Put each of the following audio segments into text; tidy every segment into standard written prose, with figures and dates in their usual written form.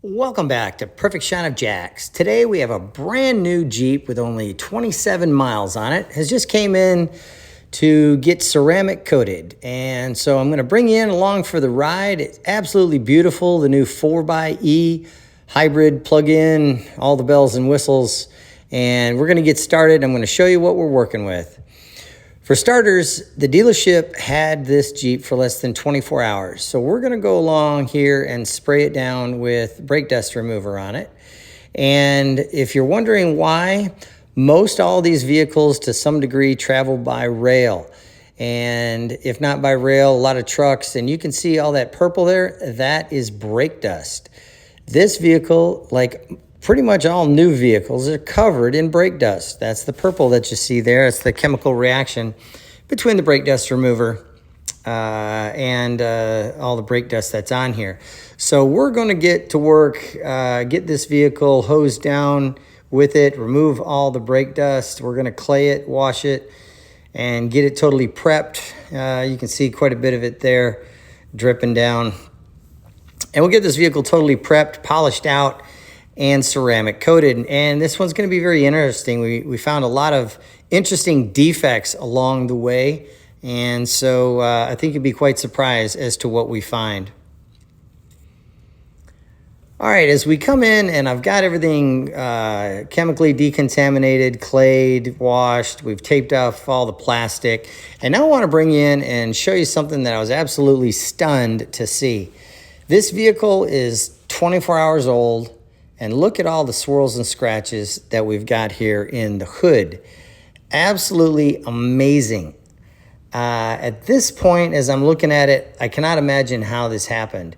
Welcome back to Perfect Shine of Jacks. Today we have a brand new Jeep with only 27 miles on it. Has just came in to get ceramic coated. And so I'm going to bring you in along for the ride. It's absolutely beautiful. The new 4xe hybrid plug-in, all the bells and whistles. And we're going to get started. I'm going to show you what we're working with. For starters, the dealership had this Jeep for less than 24 hours. So we're going to go along here and spray it down with brake dust remover on it. And if you're wondering why, most all these vehicles to some degree travel by rail. And if not by rail, a lot of trucks. And you can see all that purple there, that is brake dust. This vehicle, like pretty much all new vehicles, are covered in brake dust. That's the purple that you see there. It's the chemical reaction between the brake dust remover and all the brake dust that's on here. So we're going to get to work, get this vehicle hosed down with it, remove all the brake dust. We're going to clay it, wash it, and get it totally prepped. You can see quite a bit of it there dripping down. And we'll get this vehicle totally prepped, polished out, and ceramic coated. And this one's going to be very interesting. We found a lot of interesting defects along the way. And so I think you'd be quite surprised as to what we find. All right, as we come in and I've got everything chemically decontaminated, clayed, washed, we've taped off all the plastic. And now I want to bring you in and show you something that I was absolutely stunned to see. This vehicle is 24 hours old. And look at all the swirls and scratches that we've got here in the hood. Absolutely amazing. At this point, as I'm looking at it, I cannot imagine how this happened.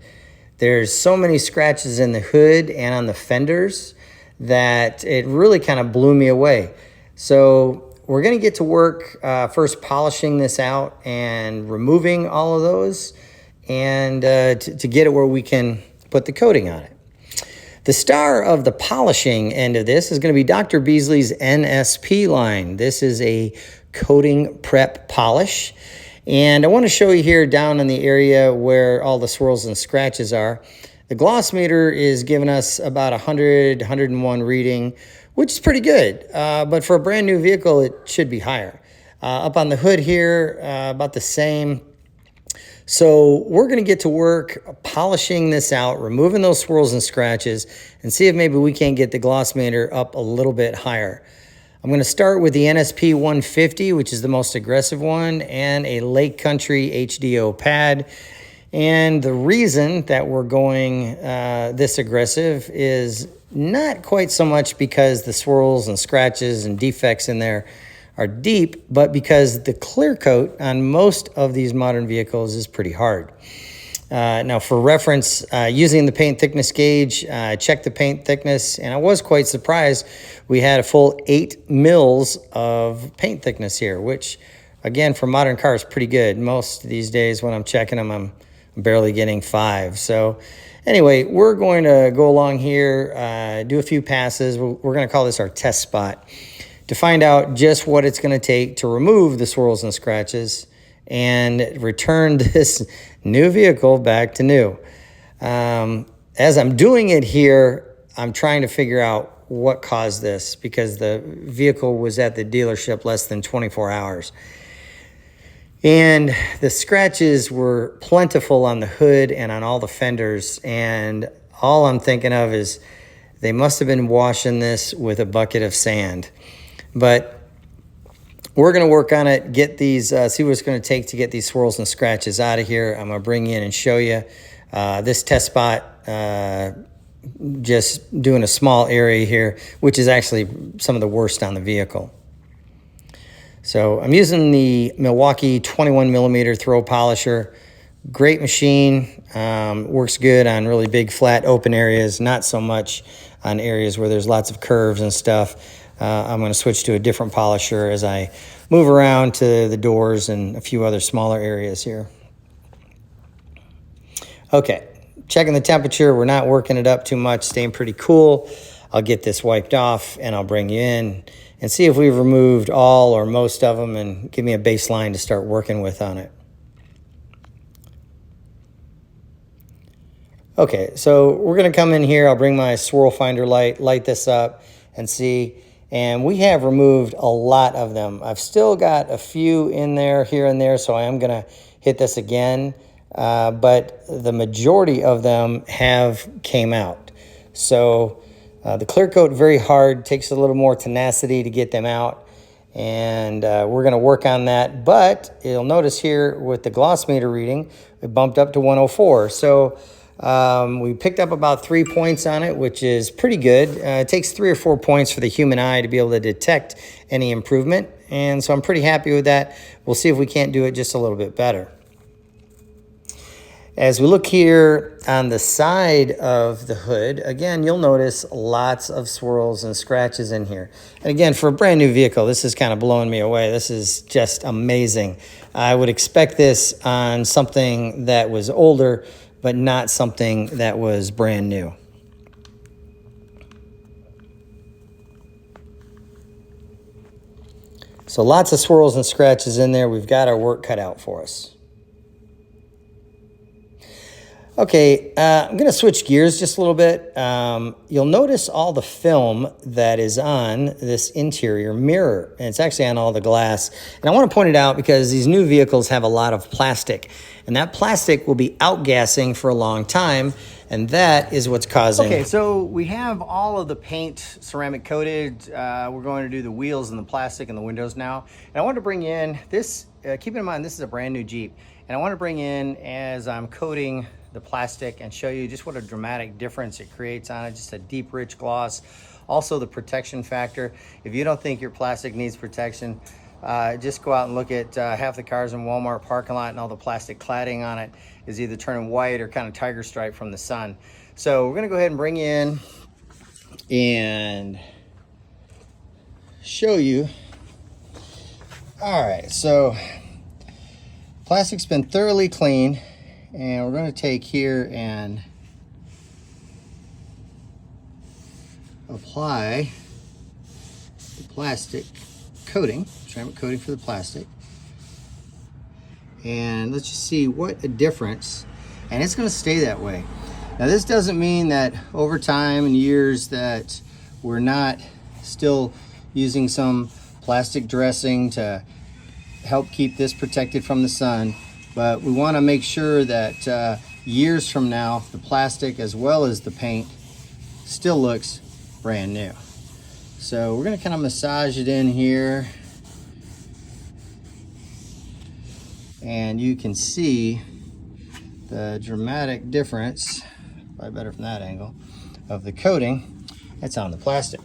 There's so many scratches in the hood and on the fenders that it really kind of blew me away. So we're going to get to work first polishing this out and removing all of those and to get it where we can put the coating on it. The star of the polishing end of this is going to be Dr. Beasley's NSP line. This is a coating prep polish. And I want to show you here down in the area where all the swirls and scratches are. The gloss meter is giving us about 100, 101 reading, which is pretty good. But for a brand new vehicle, it should be higher. Up on the hood here, about the same. So we're going to get to work polishing this out, removing those swirls and scratches, and see if maybe we can't get the gloss meter up a little bit higher. I'm going to start with the NSP 150, which is the most aggressive one, and a Lake Country HDO pad. And the reason that we're going this aggressive is not quite so much because the swirls and scratches and defects in there are deep, but because the clear coat on most of these modern vehicles is pretty hard. Now, for reference, using the paint thickness gauge, I checked the paint thickness, and I was quite surprised. We had a full 8 mils of paint thickness here, which, again, for modern cars, pretty good. Most these days, when I'm checking them, I'm barely getting 5. So anyway, we're going to go along here, do a few passes. We're going to call this our test spot, to find out just what it's going to take to remove the swirls and scratches and return this new vehicle back to new. As I'm doing it here, I'm trying to figure out what caused this, because the vehicle was at the dealership less than 24 hours. And the scratches were plentiful on the hood and on all the fenders. And all I'm thinking of is they must have been washing this with a bucket of sand. But we're going to work on it, get these, see what it's going to take to get these swirls and scratches out of here. I'm going to bring you in and show you this test spot, just doing a small area here, which is actually some of the worst on the vehicle. So I'm using the Milwaukee 21 millimeter throw polisher. Great machine, works good on really big flat open areas, not so much on areas where there's lots of curves and stuff. I'm going to switch to a different polisher as I move around to the doors and a few other smaller areas here. Okay, checking the temperature. We're not working it up too much, staying pretty cool. I'll get this wiped off and I'll bring you in and see if we've removed all or most of them and give me a baseline to start working with on it. Okay, so we're gonna come in here. I'll bring my swirl finder light this up and see. And we have removed a lot of them. I've still got a few in there, here and there, so I am gonna hit this again. But the majority of them have came out. So the clear coat, very hard, takes a little more tenacity to get them out. And we're gonna work on that. But you'll notice here with the gloss meter reading, it bumped up to 104. So we picked up about 3 points on it, which is pretty good. It takes 3 or 4 points for the human eye to be able to detect any improvement. And so I'm pretty happy with that. We'll see if we can't do it just a little bit better. As we look here on the side of the hood, again, you'll notice lots of swirls and scratches in here. And again, for a brand new vehicle, this is kind of blowing me away. This is just amazing. I would expect this on something that was older, but not something that was brand new. So lots of swirls and scratches in there. We've got our work cut out for us. Okay, I'm going to switch gears just a little bit. You'll notice all the film that is on this interior mirror, and it's actually on all the glass. And I want to point it out because these new vehicles have a lot of plastic, and that plastic will be outgassing for a long time, and that is what's causing... Okay, so we have all of the paint ceramic coated. We're going to do the wheels and the plastic and the windows now. And I want to bring in this, keep in mind this is a brand new Jeep, and I want to bring in, as I'm coating the plastic, and show you just what a dramatic difference it creates on it. Just a deep, rich gloss. Also the protection factor. If you don't think your plastic needs protection, just go out and look at half the cars in Walmart parking lot, and all the plastic cladding on it is either turning white or kind of tiger stripe from the sun. So we're gonna go ahead and bring in and show you. All right, so plastic's been thoroughly cleaned. And we're going to take here and apply the plastic coating, ceramic coating for the plastic. And let's just see what a difference. And it's going to stay that way. Now this doesn't mean that over time and years that we're not still using some plastic dressing to help keep this protected from the sun. But we want to make sure that years from now, the plastic as well as the paint still looks brand new. So we're going to kind of massage it in here. And you can see the dramatic difference, probably better from that angle, of the coating that's on the plastic.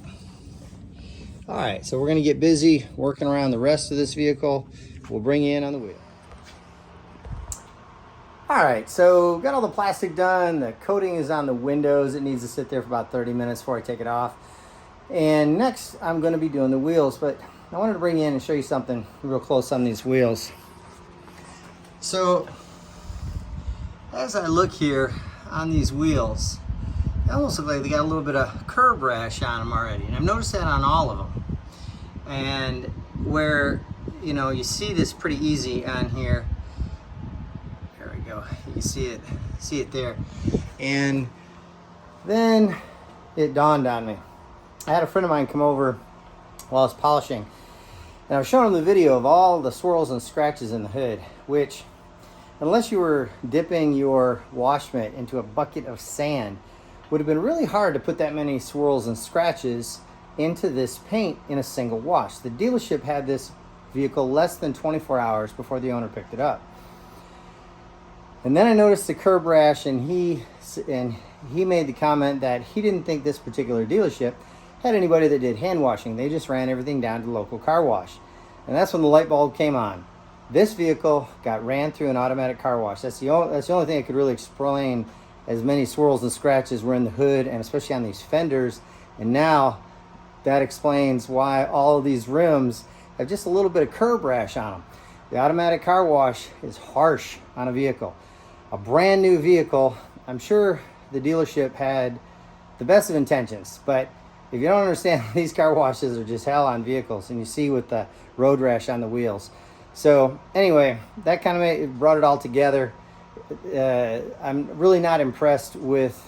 All right, so we're going to get busy working around the rest of this vehicle. We'll bring you in on the wheel. All right, so got all the plastic done. The coating is on the windows. It needs to sit there for about 30 minutes before I take it off. And next, I'm going to be doing the wheels, but I wanted to bring you in and show you something real close on these wheels. So, as I look here on these wheels, they almost look like they got a little bit of curb rash on them already. And I've noticed that on all of them. And where, you know, you see this pretty easy on here. You can see it there. And then it dawned on me. I had a friend of mine come over while I was polishing, and I was showing him the video of all the swirls and scratches in the hood, which, unless you were dipping your wash mitt into a bucket of sand, would have been really hard to put that many swirls and scratches into this paint in a single wash. The dealership had this vehicle less than 24 hours before the owner picked it up. And then I noticed the curb rash, and he made the comment that he didn't think this particular dealership had anybody that did hand washing. They just ran everything down to local car wash. And that's when the light bulb came on. This vehicle got ran through an automatic car wash. That's the only thing I could really explain as many swirls and scratches were in the hood, and especially on these fenders. And now that explains why all of these rims have just a little bit of curb rash on them. The automatic car wash is harsh on a vehicle. A brand new vehicle, I'm sure the dealership had the best of intentions, but if you don't understand, these car washes are just hell on vehicles, and you see with the road rash on the wheels. So anyway, that kind of brought it all together. I'm really not impressed with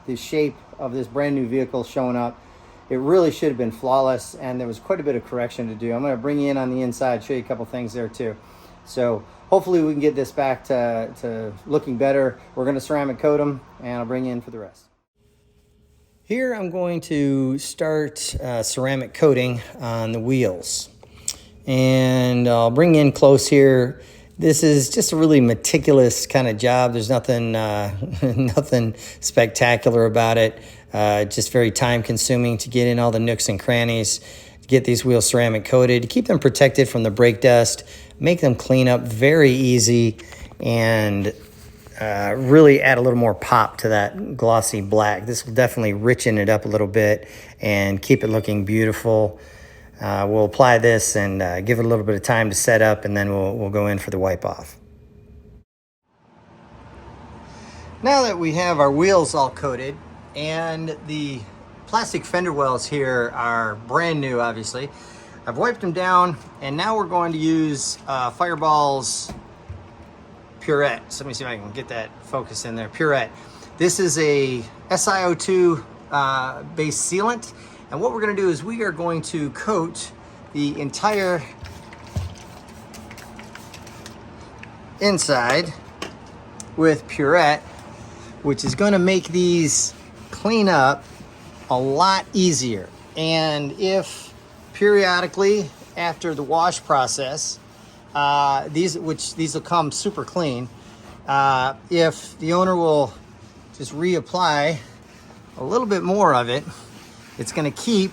the shape of this brand new vehicle showing up. It really should have been flawless, and there was quite a bit of correction to do. I'm going to bring you in on the inside, show you a couple things there too. So hopefully we can get this back to looking better. We're going to ceramic coat them, and I'll bring you in for the rest. Here I'm going to start ceramic coating on the wheels. And I'll bring in close here. This is just a really meticulous kind of job. There's nothing, nothing spectacular about it. Just very time consuming to get in all the nooks and crannies, to get these wheels ceramic coated, to keep them protected from the brake dust, make them clean up very easy, and really add a little more pop to that glossy black. This will definitely richen it up a little bit and keep it looking beautiful. We'll apply this and give it a little bit of time to set up, and then we'll go in for the wipe off. Now that we have our wheels all coated and the plastic fender wells here are brand new, obviously, I've wiped them down, and now we're going to use Fireball's Purette. So let me see if I can get that focus in there. Purette. This is a SiO2 based sealant. And what we're going to do is we are going to coat the entire inside with Purette, which is going to make these clean up a lot easier. And if periodically after the wash process, these will come super clean, if the owner will just reapply a little bit more of it, it's going to keep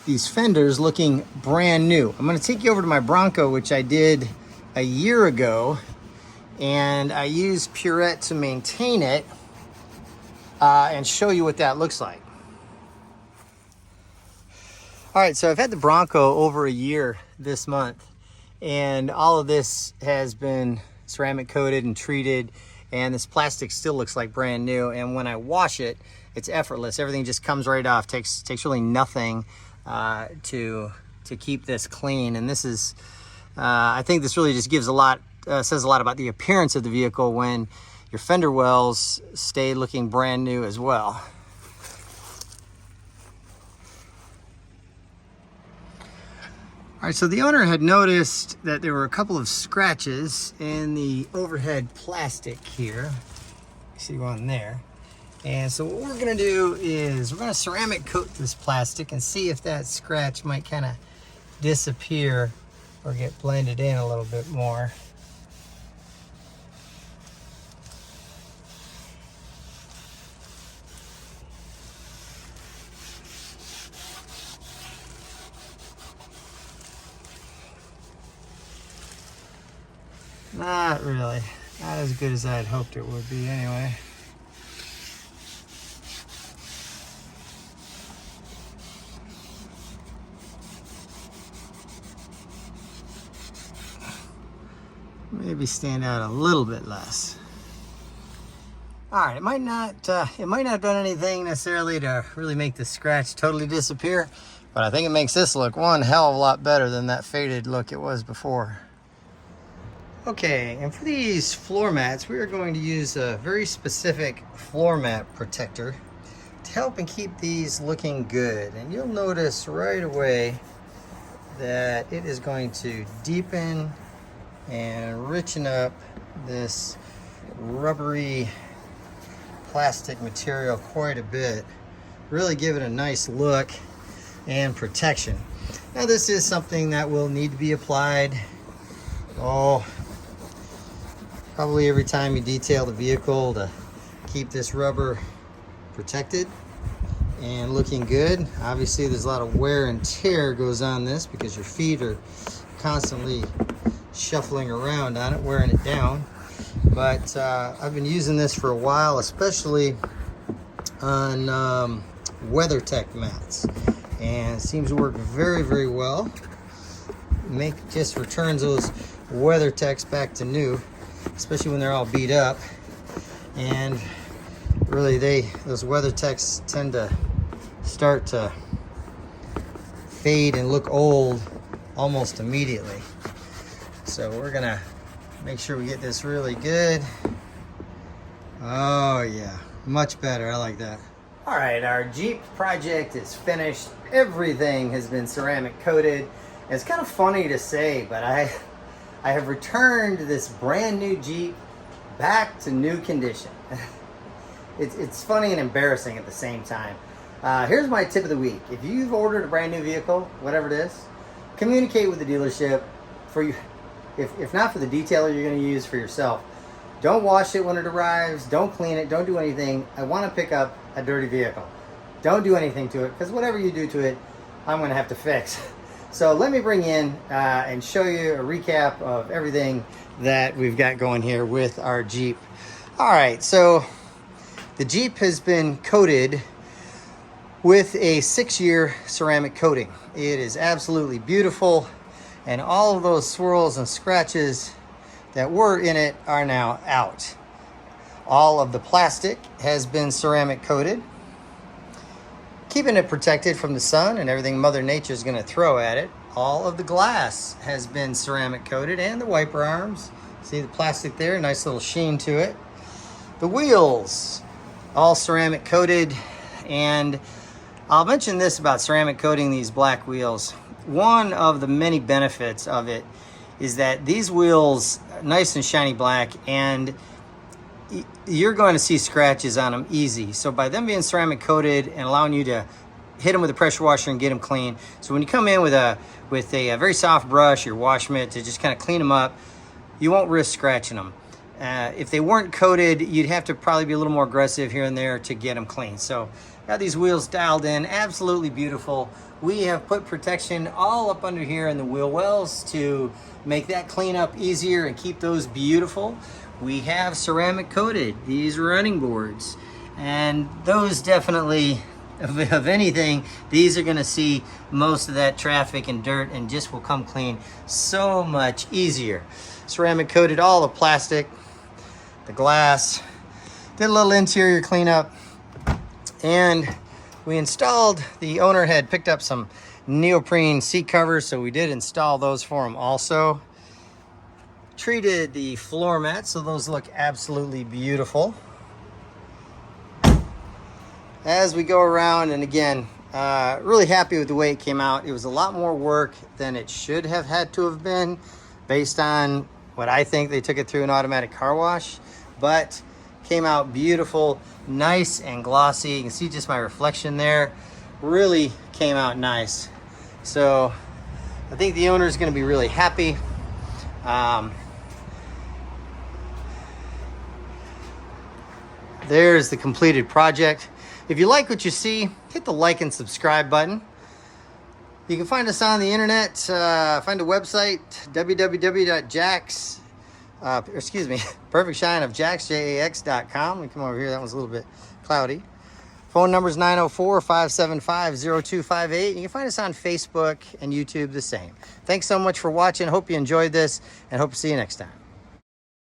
these fenders looking brand new. I'm going to take you over to my Bronco, which I did a year ago, and I used Purette to maintain it and show you what that looks like. All right, so I've had the Bronco over a year this month, and all of this has been ceramic coated and treated, and this plastic still looks like brand new. And when I wash it, it's effortless. Everything just comes right off. Takes really nothing to keep this clean. And this is, I think this really just gives a lot, says a lot about the appearance of the vehicle when your fender wells stay looking brand new as well. All right, so the owner had noticed that there were a couple of scratches in the overhead plastic here. You see one there. And so what we're gonna do is we're gonna ceramic coat this plastic and see if that scratch might kind of disappear or get blended in a little bit more. Not really. Not as good as I had hoped it would be anyway. Maybe stand out a little bit less. All right, it might not have done anything necessarily to really make the scratch totally disappear, but I think it makes this look one hell of a lot better than that faded look it was before. Okay, and for these floor mats, we are going to use a very specific floor mat protector to help and keep these looking good. And you'll notice right away that it is going to deepen and richen up this rubbery plastic material quite a bit. Really give it a nice look and protection. Now this is something that will need to be applied, probably every time you detail the vehicle to keep this rubber protected and looking good. Obviously there's a lot of wear and tear goes on this because your feet are constantly shuffling around on it, wearing it down. But I've been using this for a while, especially on WeatherTech mats, and it seems to work very, very well. Just returns those WeatherTechs back to new, especially when they're all beat up. And really those WeatherTechs tend to start to fade and look old almost immediately. So we're gonna make sure we get this really good Oh yeah, much better. I like that. All right, our Jeep project is finished. Everything has been ceramic coated. It's kind of funny to say, but I have returned this brand new Jeep back to new condition. It's funny and embarrassing at the same time. Here's my tip of the week. If you've ordered a brand new vehicle, whatever it is, communicate with the dealership for you. If not for the detailer you're going to use, for yourself. Don't wash it when it arrives. Don't clean it. Don't do anything. I want to pick up a dirty vehicle. Don't do anything to it, because whatever you do to it, I'm going to have to fix. So let me bring in and show you a recap of everything that we've got going here with our Jeep. All right, so the Jeep has been coated with a 6-year ceramic coating. It is absolutely beautiful, and all of those swirls and scratches that were in it are now out. All of the plastic has been ceramic coated, keeping it protected from the sun and everything Mother Nature is going to throw at it. All of the glass has been ceramic coated, and the wiper arms. See the plastic there, nice little sheen to it. The wheels, all ceramic coated. And I'll mention this about ceramic coating these black wheels. One of the many benefits of it is that these wheels are nice and shiny black, and you're going to see scratches on them easy. So by them being ceramic coated and allowing you to hit them with a pressure washer and get them clean. So when you come in with a very soft brush or wash mitt to just kind of clean them up, you won't risk scratching them. If they weren't coated, you'd have to probably be a little more aggressive here and there to get them clean. So got these wheels dialed in, absolutely beautiful. We have put protection all up under here in the wheel wells to make that cleanup easier and keep those beautiful. We have ceramic coated these running boards, and those definitely, of anything, these are going to see most of that traffic and dirt and just will come clean so much easier. Ceramic coated all the plastic, the glass, did a little interior cleanup, and we installed, the owner had picked up some neoprene seat covers, so we did install those for him also. Treated the floor mats, so those look absolutely beautiful. As we go around, and again, really happy with the way it came out. It was a lot more work than it should have had to have been, based on what I think they took it through an automatic car wash, but came out beautiful, nice and glossy. You can see just my reflection there. Really came out nice. So I think the owner is going to be really happy. There's the completed project. If you like what you see, hit the like and subscribe button. You can find us on the internet. Find a website, perfectshineofjax.com. Let me come over here. That one's a little bit cloudy. Phone number is 904-575-0258. You can find us on Facebook and YouTube the same. Thanks so much for watching. Hope you enjoyed this, and hope to see you next time.